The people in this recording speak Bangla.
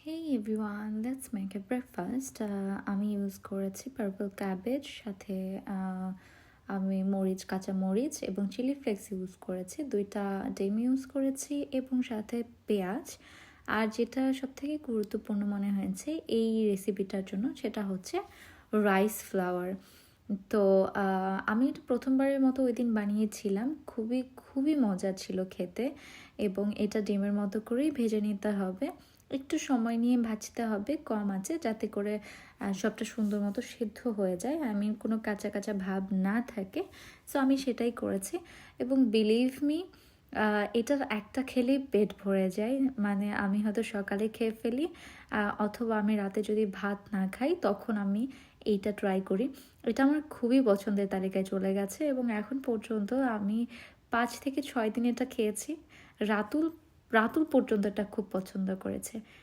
Hey everyone, let's make a breakfast. আমি ইউজ করেছি পার্পল ক্যাবেজ, সাথে আমি কাঁচা মরিচ এবং চিলি ফ্লেক্স ইউজ করেছি, দুইটা ডিম ইউজ করেছি এবং সাথে পেঁয়াজ। আর যেটা সবথেকে গুরুত্বপূর্ণ মনে হয়েছে এই রেসিপিটার জন্য সেটা হচ্ছে রাইস ফ্লাওয়ার। তো আমি এটা প্রথমবারের মতো ওই দিন বানিয়েছিলাম, খুবই খুবই মজা ছিল খেতে। এবং এটা ডিমের মতো করেই ভেজে নিতে হবে, একটু সময় নিয়ে ভাজতে হবে কম আঁচে, যাতে করে সবটা সুন্দর মতো সিদ্ধ হয়ে যায়, আমি কোনো কাঁচা কাঁচা ভাব না থাকে। সো আমি সেটাই করেছি এবং বিলিভ মি, এটার একটা খেলেই পেট ভরে যায়। মানে আমি হয়তো সকালে খেয়ে ফেলি, অথবা আমি রাতে যদি ভাত না খাই তখন আমি এইটা ট্রাই করি। এটা আমার খুবই পছন্দের তালিকায় চলে গেছে এবং এখন পর্যন্ত আমি 5 থেকে 6 দিন এটা খেয়েছি। রাতুল রাতুল পর্যন্ত এটা খুব পছন্দ করেছে।